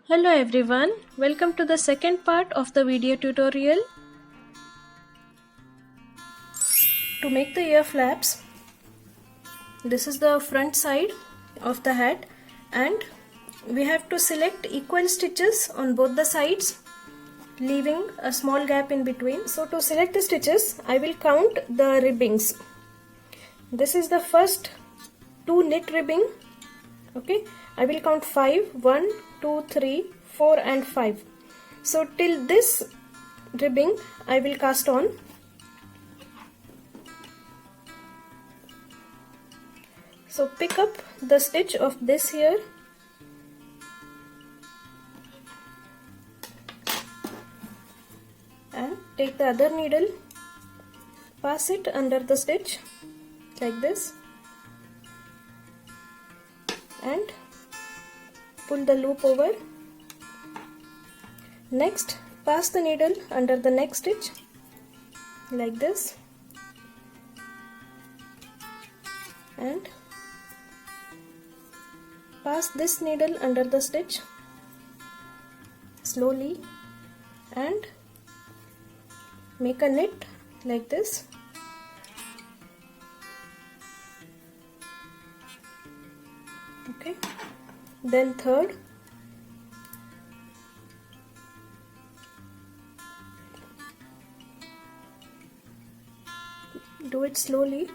Hello everyone, welcome to the second part of the video tutorial. To make the ear flaps, this is the front side of the hat and we have to select equal stitches on both the sides, leaving a small gap in between. So to select the stitches, I will count the ribbings. This is the first 2 knit ribbing. Okay, I will count 5, 1, 2, 3, 4 and 5. So till this ribbing I will cast on. So pick up the stitch of this here and take the other needle, pass it under the stitch like this and pull the loop over. Next, pass the needle under the next stitch like this and pass this needle under the stitch slowly and make a knit like this. Okay, then third, do it slowly.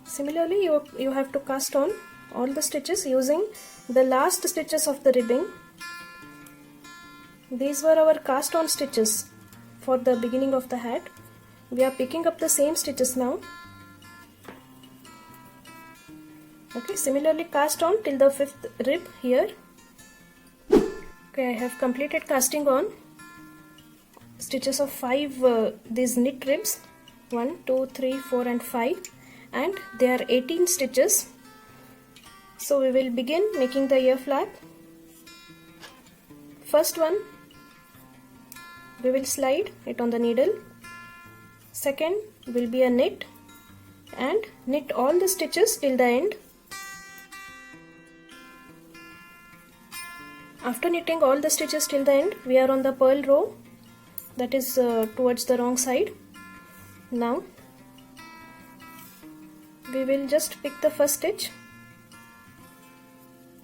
Similarly, you have to cast on all the stitches using the last stitches of the ribbing. These were our cast on stitches for the beginning of the hat. We are picking up the same stitches now. Okay, similarly cast on till the 5th rib here. Okay, I have completed casting on stitches of 5 these knit ribs, 1, 2, 3, 4 and 5, and there are 18 stitches. So we will begin making the ear flap. First one, we will slide it on the needle. Second will be a knit and knit all the stitches till the end. After knitting all the stitches till the end, we are on the purl row, that is towards the wrong side. Now we will just pick the first stitch,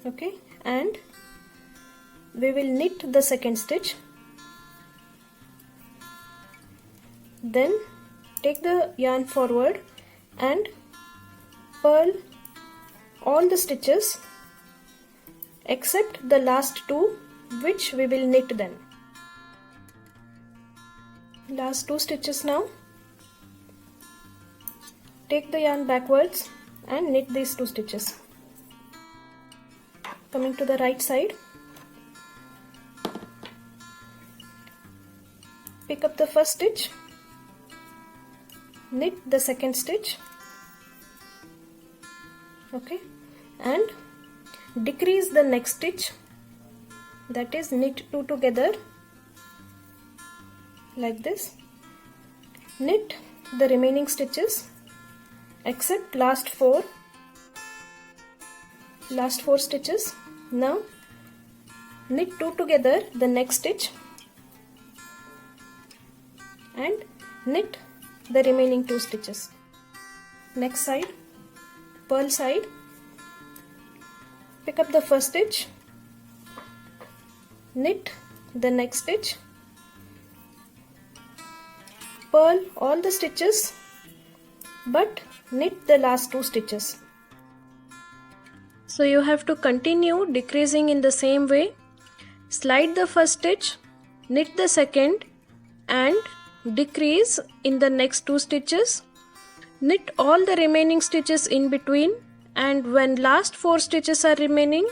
okay, and we will knit the second stitch. Then take the yarn forward and purl all the stitches except the last 2, which we will knit then. Last 2 stitches now. Take the yarn backwards and knit these 2 stitches. Coming to the right side, pick up the first stitch, knit the second stitch, okay, and decrease the next stitch, that is knit 2 together like this. Knit the remaining stitches except last 4 stitches. Now knit 2 together the next stitch and knit the remaining 2 stitches. Next side, purl side, pick up the first stitch, knit the next stitch, purl all the stitches but knit the last 2 stitches. So you have to continue decreasing in the same way. Slide the first stitch, knit the second and decrease in the next 2 stitches, knit all the remaining stitches in between, and when last 4 stitches are remaining,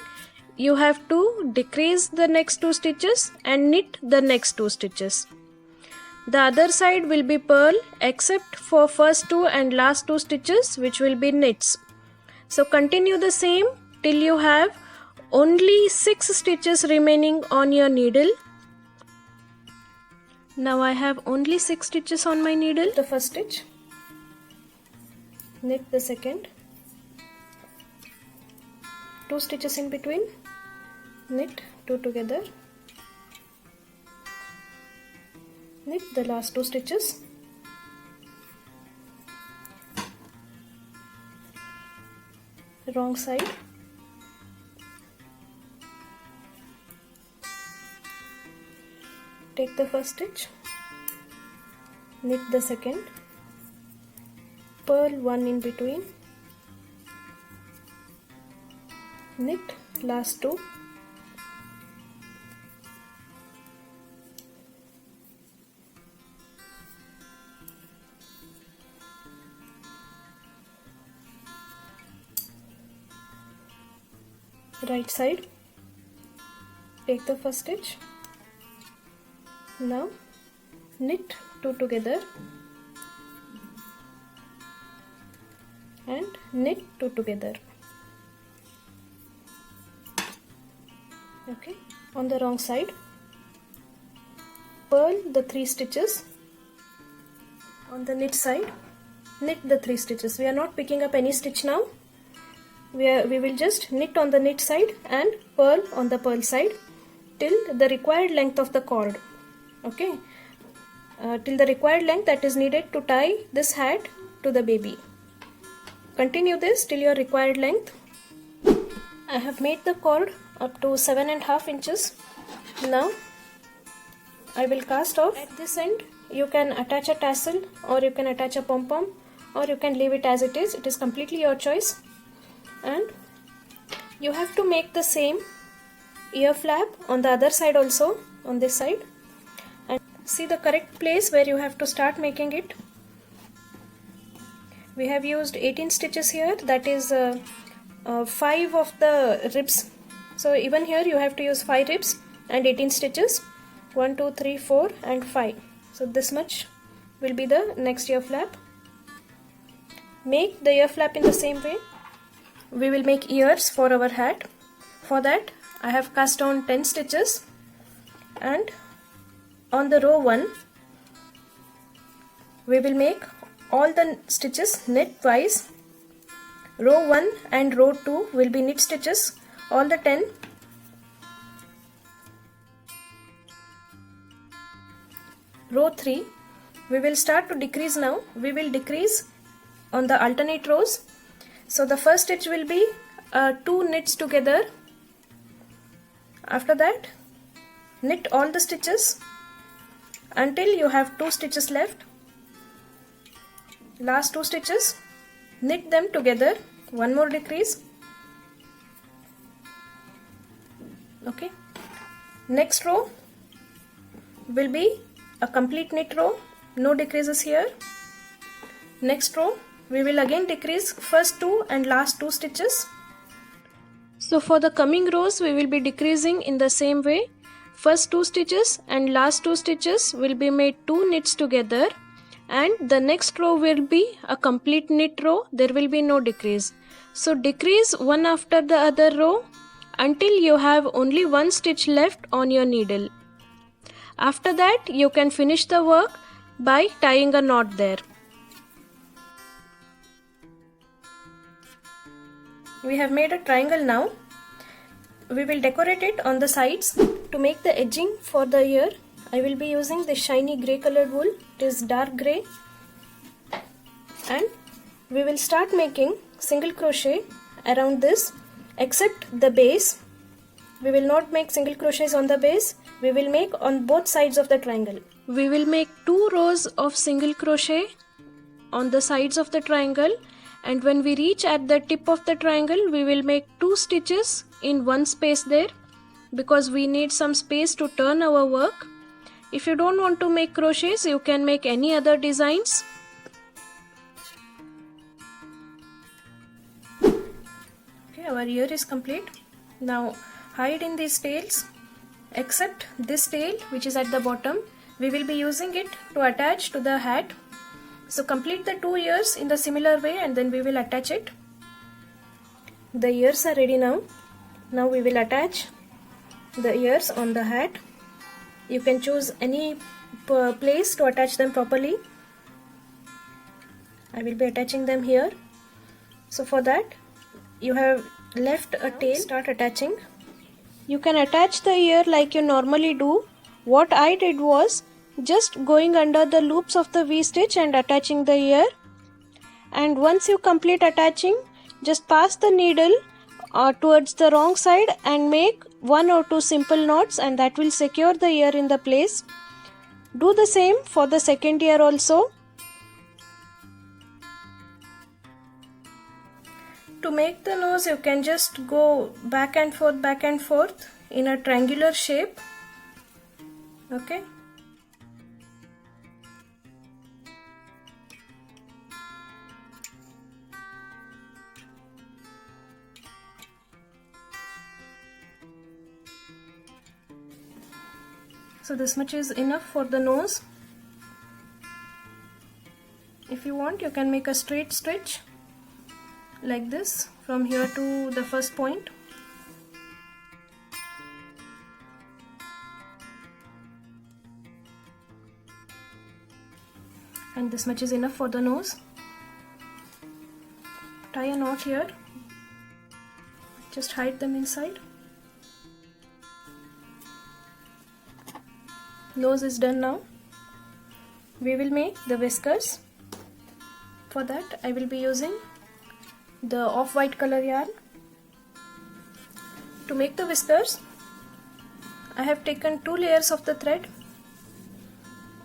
you have to decrease the next 2 stitches and knit the next 2 stitches. The other side will be purl except for first 2 and last 2 stitches, which will be knits. So continue the same till you have only 6 stitches remaining on your needle. Now I have only 6 stitches on my needle. The first stitch, knit the second, 2 stitches in between, knit 2 together, knit the last 2 stitches, wrong side, take the first stitch, knit the second, purl 1 in between, knit last 2, right side, take the first stitch, now knit 2 together and knit 2 together. Okay, on the wrong side, purl the 3 stitches, on the knit side, knit the 3 stitches. We are not picking up any stitch now. We will just knit on the knit side and purl on the purl side till the required length of the cord. Okay, till the required length that is needed to tie this hat to the baby. Continue this till your required length. I have made the cord up to 7.5 inches. Now I will cast off. At this end you can attach a tassel, or you can attach a pom-pom, or you can leave it as it is. It is completely your choice. And you have to make the same ear flap on the other side also, on this side, and see the correct place where you have to start making it. We have used 18 stitches here, that is 5 of the ribs. So even here you have to use 5 ribs and 18 stitches, 1 2 3 4 and 5. So this much will be the next ear flap. Make the ear flap in the same way. We will make ears for our hat. For that I have cast on 10 stitches, and on the row 1 we will make all the stitches knit twice. Row 1 and row 2 will be knit stitches, all the 10. Row 3 we will start to decrease now. We will decrease on the alternate rows. So the first stitch will be 2 knits together. After that, knit all the stitches until you have 2 stitches left. Last 2 stitches, knit them together, 1 more decrease. Okay. Next row will be a complete knit row, no decreases here. Next row we will again decrease first 2 and last 2 stitches. So for the coming rows we will be decreasing in the same way. First 2 stitches and last 2 stitches will be made 2 knits together, and the next row will be a complete knit row. There will be no decrease. So decrease one after the other row until you have only 1 stitch left on your needle. After that you can finish the work by tying a knot there. We have made a triangle now. We will decorate it on the sides. To make the edging for the ear, I will be using this shiny grey colored wool. It is dark grey. And we will start making single crochet around this, except the base. We will not make single crochets on the base. We will make on both sides of the triangle. We will make 2 rows of single crochet on the sides of the triangle, and when we reach at the tip of the triangle we will make 2 stitches in one space there, because we need some space to turn our work. If you don't want to make crochets, you can make any other designs. Okay, our ear is complete. Now hide in these tails, except this tail which is at the bottom. We will be using it to attach to the hat. So complete the 2 ears in the similar way and then we will attach it. The ears are ready now. Now we will attach the ears on the hat. You can choose any place to attach them properly. I will be attaching them here So for that you have left a tail. Start attaching. You can attach the ear like you normally do. What I did was just going under the loops of the V-stitch and attaching the ear. And once you complete attaching, just pass the needle towards the wrong side and make 1 or 2 simple knots, and that will secure the ear in the place. Do the same for the second ear also. To make the nose, you can just go back and forth in a triangular shape. Okay. So this much is enough for the nose. If you want, you can make a straight stitch like this from here to the first point. And this much is enough for the nose. Tie a knot here. Just hide them inside. Nose is done now. We will make the whiskers. For that I will be using the off-white color yarn. To make the whiskers, I have taken 2 layers of the thread.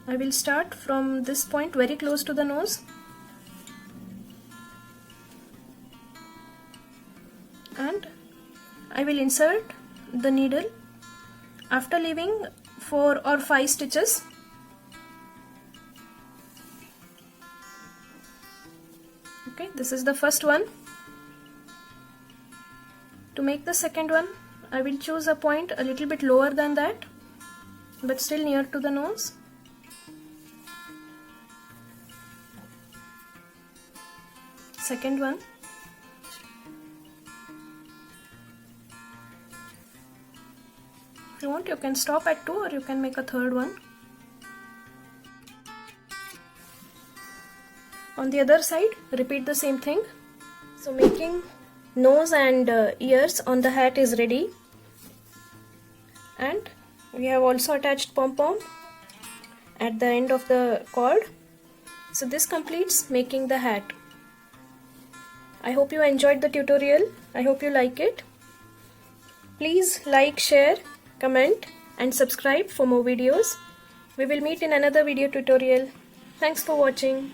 I will start from this point very close to the nose and I will insert the needle after leaving 4 or 5 stitches. Okay, this is the first one. To make the second one, I will choose a point a little bit lower than that, but still near to the nose. Second one. If you want, you can stop at 2 or you can make a third one. On the other side, repeat the same thing. So making nose and ears on the hat is ready. And we have also attached pom-pom at the end of the cord. So this completes making the hat. I hope you enjoyed the tutorial. I hope you like it. Please like, share, comment and subscribe for more videos. We will meet in another video tutorial. Thanks for watching.